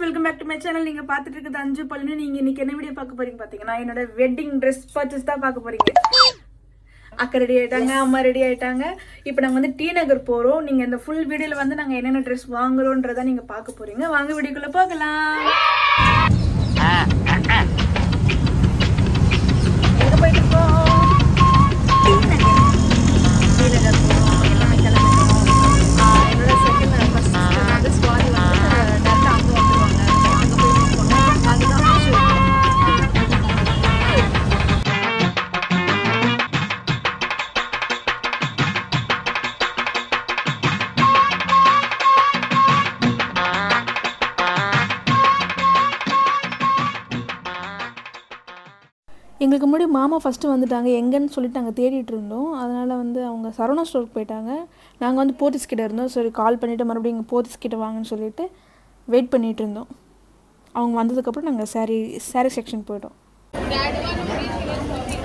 Welcome back to my channel. நீங்க பாத்துட்டு இருக்குது அஞ்சு பல்லுன்னு. நீங்க இன்னைக்கு என்ன வீடியோ பார்க்க போறீங்க பாத்தீங்கன்னா, என்னோட வெட்டிங் ட்ரெஸ் பர்ச்சேஸ் தான் பார்க்க போறீங்க. அக்கா ரெடி ஆயிட்டாங்க, அம்மா ரெடி ஆயிட்டாங்க. இப்போ நாங்க வந்து டி நகர் போறோம். நீங்க இந்த ஃபுல் வீடியோல வந்து நாங்க என்னென்ன ட்ரெஸ் வாங்குறோன்றத நீங்க பார்க்க போறீங்க. வாங்க வீடியோக்குள்ள போகலாம். எங்க போயிட்டு இருக்கோம்? டி நகர் போறோம். எல்லாமே கிளம்பிட்டோம். என்னோட செகண்ட் ஃபர்ஸ்ட் வந்து ஸ்வாதி வந்து டேரக்டா அங்க வந்துருவாங்க. அங்க போய் மீட் பண்ணோம். அதுதான் எங்களுக்கு முன்னாடி மாமா ஃபஸ்ட்டு வந்துட்டாங்க. எங்கன்னு சொல்லிட்டு நாங்கள் தேடிட்டு இருந்தோம். அதனால் வந்து அவங்க சரவணா ஸ்டோருக்கு போயிட்டாங்க. நாங்கள் வந்து போத்தீஸ் கிட்ட இருந்தோம். சரி கால் பண்ணிவிட்டு மறுபடியும் இங்கே போத்தீஸ் கிட்ட வாங்கன்னு சொல்லிட்டு வெயிட் பண்ணிகிட்டு இருந்தோம். அவங்க வந்ததுக்கப்புறம் நாங்கள் சாரீ செக்ஷன் போயிட்டோம்.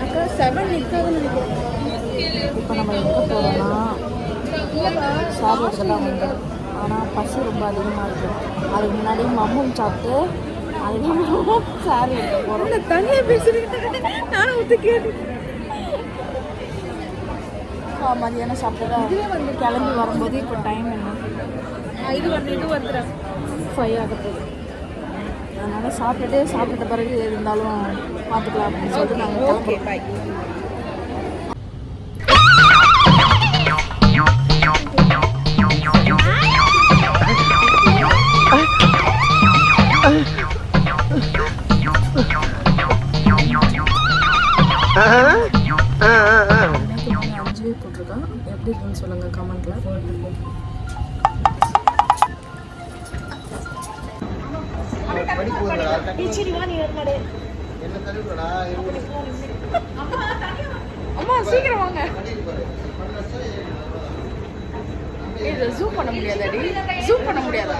அக்கா 7 நிற்காதுன்னு நினைக்கிறேன். இப்போ நம்ம எங்கே போகிறோம்னா சாரி எடுக்கலாம் வந்து, ஆனால் பசி ரொம்ப அதிகமாக இருக்குது. அதுக்கு முன்னாடி மம்மூம் சாப்பிட்டு அதுக்கப்புறம் சாரி எடுக்க போகிறோம். தனியாக பேசுகிறேன் நானும் ஒத்து கேட்டு மதியானம் சாப்பிட்டதா வந்து கிளம்பி வரும்போது இப்போ டைம் என்ன இது வந்துடுறேன் 5 ஆக போகுது. அதனால் சாப்பிட்டுட்ட பிறகு இருந்தாலும் பார்த்துக்கலாம் அப்படின்னு சொல்லிட்டு நாங்கள் ஓகே பாய். அஞ்சுவே போட்டிருக்கான். எப்படி இருக்குன்னு சொல்லுங்கள் கமெண்ட்ல. அம்மா சீக்கிரம் வாங்க. இது ஜூம் பண்ண முடியாதாடி? ஜூம் பண்ண முடியாதா?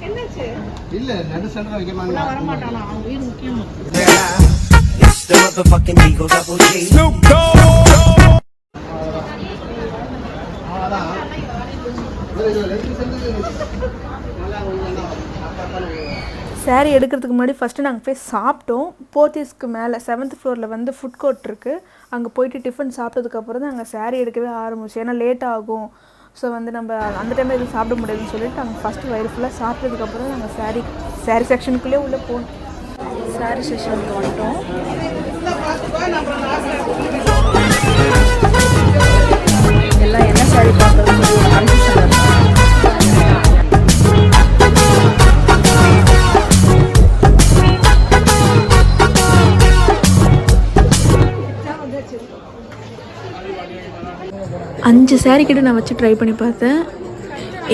என்னாச்சு? இல்ல நடு சென்டர் வைக்க மாட்டாங்க. நான் வர மாட்டானா? அவன் உயிர் முக்கியம். The motherfucking Eagle Double G. Snoop Dogg. Sorry எடுக்கிறதுக்கு முன்னாடி ஃபஸ்ட்டு நாங்கள் போய் சாப்பிட்டோம். போத்தீஸ்க்கு மேலே 7th ஃப்ளோரில் வந்து ஃபுட் கோர்ட் இருக்குது. அங்கே போயிட்டு டிஃபன் சாப்பிட்டதுக்கப்புறம் தான் நாங்கள் சாரி எடுக்கவே ஆரம்பிச்சோம். ஏன்னா லேட் ஆகும். ஸோ வந்து நம்ம அந்த டைமில் எதுவும் சாப்பிட முடியாதுன்னு சொல்லிட்டு நாங்கள் ஃபஸ்ட்டு வயிறு ஃபுல்லாக சாப்பிட்டதுக்கப்புறம் நாங்கள் சாரி செக்ஷனுக்குள்ளே உள்ளே போனோம். சாரி செக்ஷனுக்கு வந்துட்டோம். எல்லாம் என்ன சாரி பார்க்குறதுன்னு சொல்லி கன்ஃபியூஷன் இருக்கும். அஞ்சு சாரீ கிட்ட நான் வச்சு ட்ரை பண்ணி பார்த்தேன்.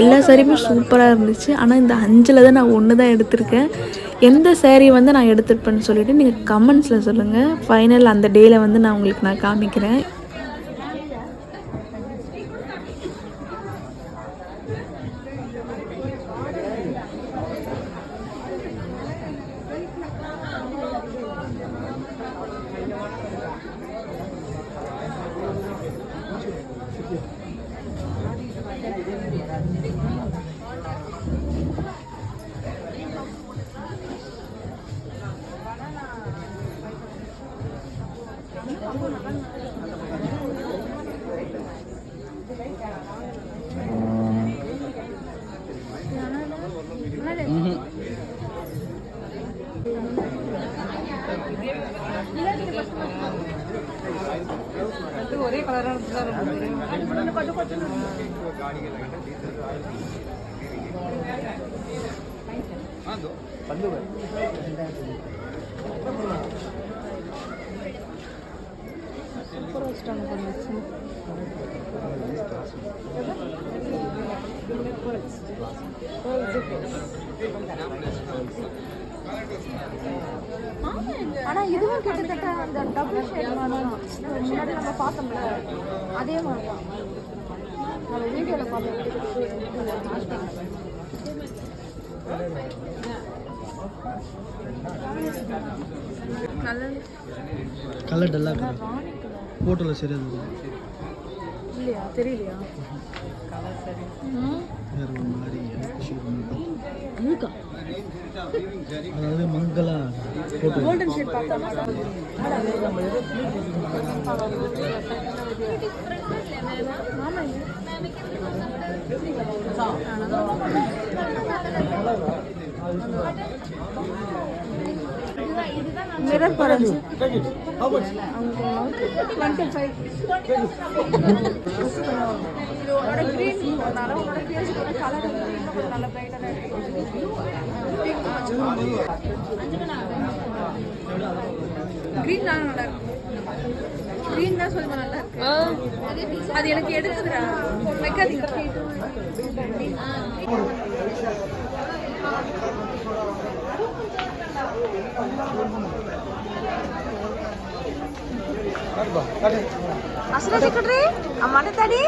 எல்லா சாரியுமே சூப்பராக இருந்துச்சு. ஆனால் இந்த 5ல் தான் நான் 1 தான் எடுத்திருக்கேன். எந்த சாரீ வந்து நான் எடுத்துருப்பேன்னு சொல்லிவிட்டு நீங்கள் கமெண்ட்ஸில் சொல்லுங்கள். ஃபைனல் அந்த டேயில் வந்து நான் உங்களுக்கு நான் காமிக்கிறேன். ஒரே கலராக சூப்பராக வச்சுட்டாங்க. பண்ணிச்சு ஆனா இதுவும் கிட்டத்தட்ட அந்த டபுள் ஷேட் முன்னாடி நம்ம பார்த்தோம்ல அதே மாதிரி தான். நம்ம வீடியோவில் பார்த்தோம். கலர் டல்லாக இருக்குது, ஃபோட்டோவில் சரியாக இருக்குது. இல்லையா தெரியலையா அதாவது மங்களா கோல்டன் ஷேட் பார்க்கலாமா மிரர் பரஞ்சு 25 இது உன்னோட கிரீன் போனால உன்னோட ஃபேஸ் கூட கலர் இன்னும் நல்ல பிரைட்டரா இருக்கு கிரீன் தான் நல்லா இருக்கு கிரீன் தான் சொல்லுமா நல்லா இருக்கு அது எனக்கு எடுக்குதுடா வைக்காதீங்க అసలు ఇక్కడ అమ్మాట తడి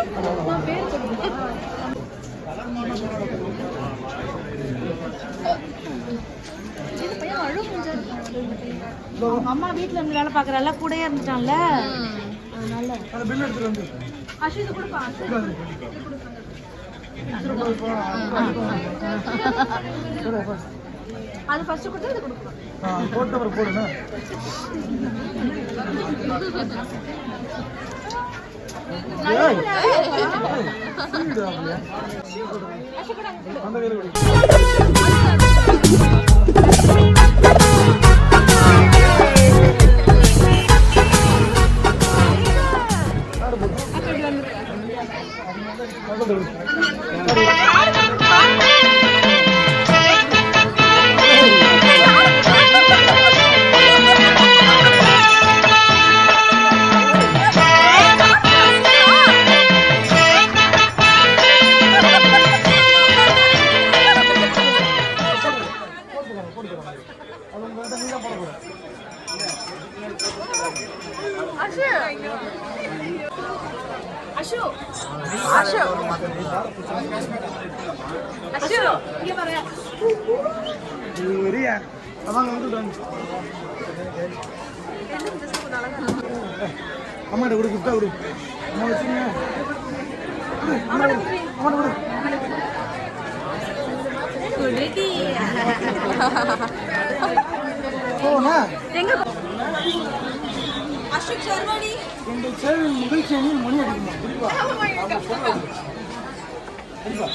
அம்மா வீட்டுல இருந்து வேலை பாக்குறல கூடயே இருந்துட்டான்ல அது ஃபர்ஸ்ட் கொடுத்து இது கொடுக்கலாம் போட்டு நம்பர் போடுங்க அந்த வேலை அம்மாட்ட கொடு கிஃப்டா கொடு அம்மா வச்சுங்க அம்மாட்ட கொடு போனா எங்க அஷோக் சர்வாணி இந்த சேவை முதல் சேவை மணி அடிக்குமா குறிப்பா குறிப்பா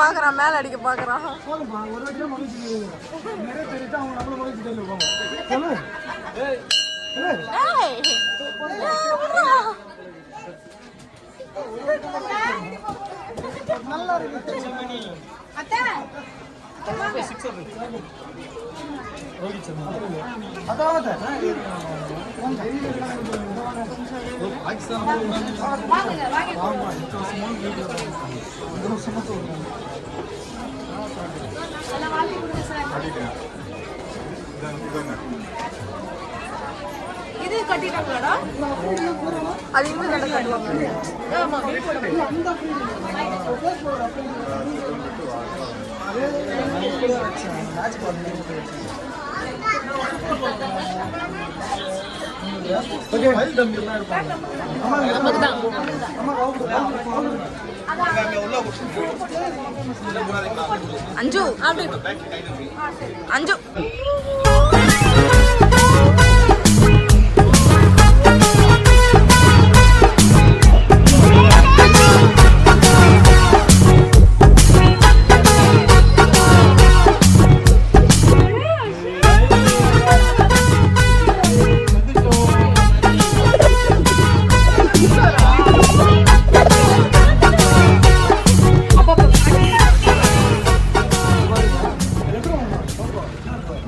பாக்குறான் மேல அடிக்க பாக்குறான் ஒரு வாட்டி மகிழ்ச்சி நிறைய தெரிவித்து அவங்க நம்மள மகிழ்ச்சி தெரிவிப்பாங்க நல்லா இருக்கு இது கட்டிட்டாங்களா அது இன்னும் நல்லா கட்டுவாங்க ஆமா அஞ்சு அஞ்சு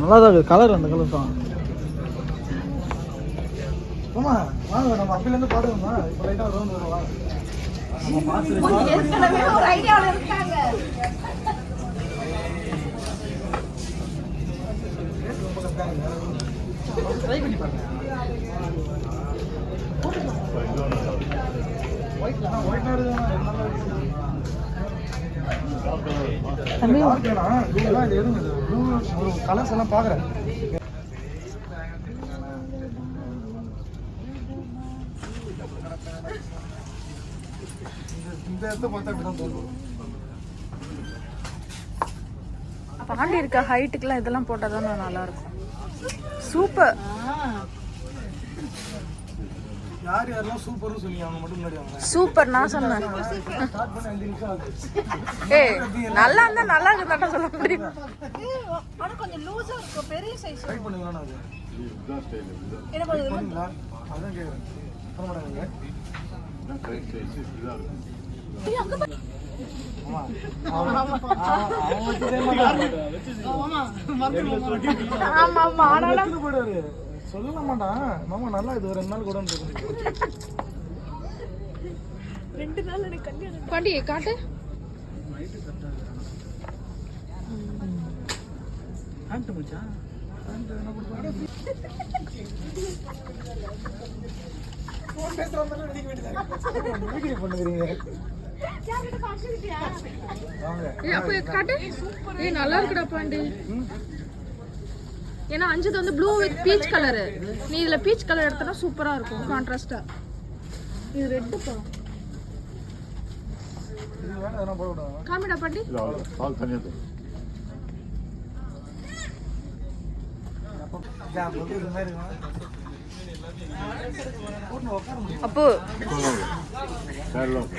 நல்லா தான் இருக்குது கலர் அந்த கலர் தான் ஆமா வாங்க நம்ம அப்பிலேருந்து பாடுவோம்மா இப்போ லைட்டாக ரவுண்ட் வருவா நம்ம பார்த்து ஏற்கனவே ஒரு ஐடியாவில் இருக்காங்க ட்ரை பண்ணி பாருங்க ஒயிட் ஒயிட் நல்லா இருக்கு தம்பி இதெல்லாம் இது எதுங்க இது ப்ளூ ஒரு கலர்ஸ் எல்லாம் பார்க்குறேன். இந்த இடத்த பார்த்தா அப்படிதான் தோணும். பாண்டி இருக்க ஹைட்டுக்குலாம் இதெல்லாம் போட்டால் தான் நல்லா இருக்கும். சூப்பர். யார் யாரெல்லாம் சூப்பர்னு சொன்னீங்க அவங்க மட்டும் முன்னாடி வாங்க. சூப்பர் நான் சொன்னேன். ஸ்டார்ட் பண்ண 5 நிமிஷம் ஆகுது. ஏய் நல்லா இருந்தா நல்லா இருக்குதாட்ட சொல்ல முடியும். ஆனா கொஞ்சம் லூசா இருக்கும், பெரிய சைஸ். ட்ரை பண்ணுங்களா அது? என்ன பண்ணுது? பண்ணுங்களா? அதான் கேக்குறேன். பண்ண மாட்டாங்க. ஆமா ஆமா ஆனா சொல்ல மாட்டான் மாமா. நல்லா இது 2 நாள் கூட 2 நாள் எனக்கு கல்யாணம். பாண்டி காட்டு. ஆன்ட்டு மச்சா ஆன்ட்டு என்ன பண்ணுவாங்க? ஃபோன் பேசுறவங்க எல்லாம் நடிக்க வேண்டியதா வீடியோ பண்ணுவீங்க. அப்ப காட்டு. ஏய் நல்லா இருக்குடா பாண்டி. ஏன்னா அஞ்சது வந்து ப்ளூ வித் பீச் கலர். நீ இதுல பீச் கலர் எடுத்தனா சூப்பரா இருக்கும் கான்ட்ராஸ்டா. இது ரெட் பா. இது வேணா எதனா போட விடுங்க. காமிடா பாண்டி. பால் தனியா தரும். ஜா போட்டு இந்த மாதிரி போட்டு உட்கார முடியும். அப்போ சேரலாம்.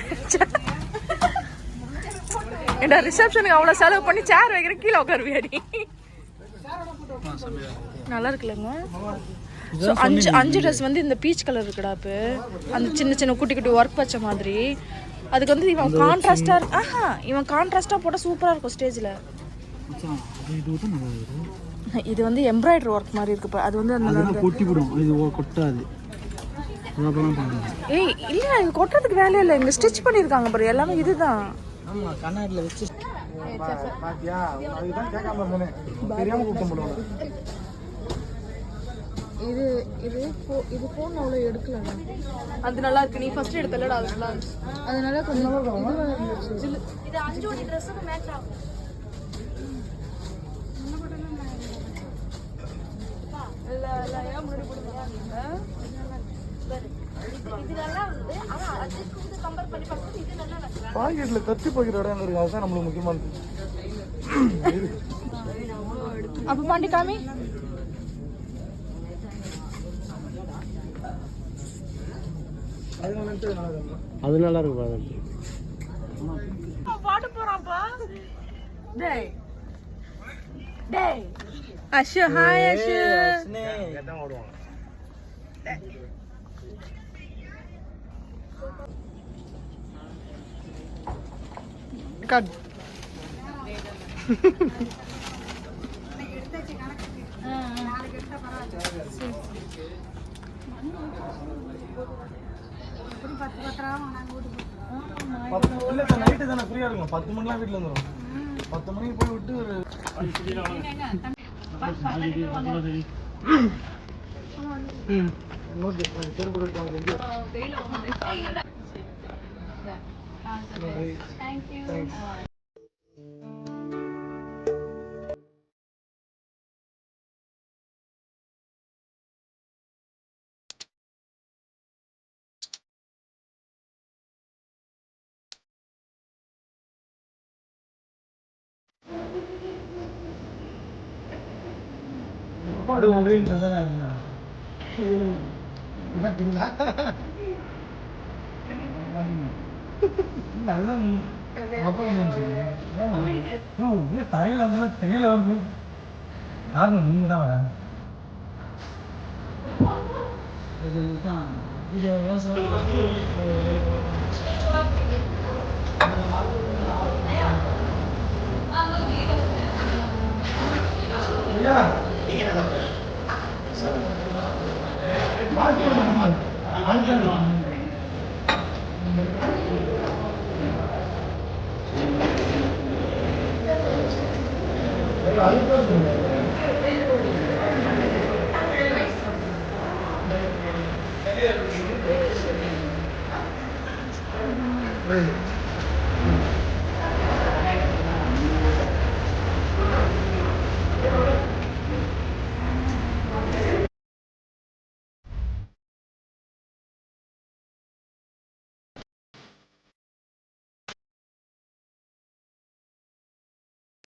ஏண்டா ரிசப்ஷனுக்கு அவ்வளவு செலவு பண்ணி சேர் வைக்கிற கீழே உட்காருவியாடி. நல்லா இருக்குல்லங்க. அஞ்சு ட்ரெஸ் வந்து இந்த பீச் கலர் இருக்குடா. இப்போ அந்த சின்ன சின்ன குட்டி குட்டி ஒர்க் வச்ச மாதிரி அதுக்கு வந்து இவன் கான்ட்ராஸ்டா இவன் கான்ட்ராஸ்டா போட்டா சூப்பரா இருக்கும் ஸ்டேஜ்ல. இது வந்து எம்ப்ராய்டரி ஒர்க் மாதிரி இருக்கு. அது வந்து அந்த கொட்டி விடும். இது கொட்டாது. ஏய் இல்ல இது கொட்டுறதுக்கு வேலையே இல்லை. இங்க ஸ்டிச் பண்ணிருக்காங்க பாரு. எல்லாமே இதுதான். ஆமா கண்ணாடில வச்சு பாத்தியா? அதுதான் கேட்காம இருந்தேனே. தெரியாம கூப்பிட்டு போடுவாங்க. இது போன் அவ்வளோ எடுக்கல. அது நல்லா இருக்கு. நீ ஃபர்ஸ்ட் எடுத்தலடா அது நல்லா இருக்கு. அதனால கொஞ்சம் இது 5 ஜோடி Dressக்கு மேட்ச் ஆகும். இல்ல ஏன் முன்னாடி போடுங்க. இதெல்லாம் வந்து ஆனா அதுக்கு வந்து கம்பேர் பண்ணி பார்க்கும்போது இது நல்லா இருக்கு. பாக்கெட்ல கத்தி போகிற இடம் இருக்கு. அதுதான் நம்மளுக்கு முக்கியமானது. அப்ப பாண்டி காமி. அது நல்லா இருக்கு. பாட்டு போறான்ப்பா. டேய் டேய் அஷு ஹாய் அஷு. கேட்டா ஓடுவாங்க. கட். நைட்டு தானே ஃப்ரீயா இருக்கும். 10 மணிலாம் வீட்டுல வந்துடும். 10 மணிக்கு போய் விட்டு ஒரு பாடு வந்துருந்தா Hey.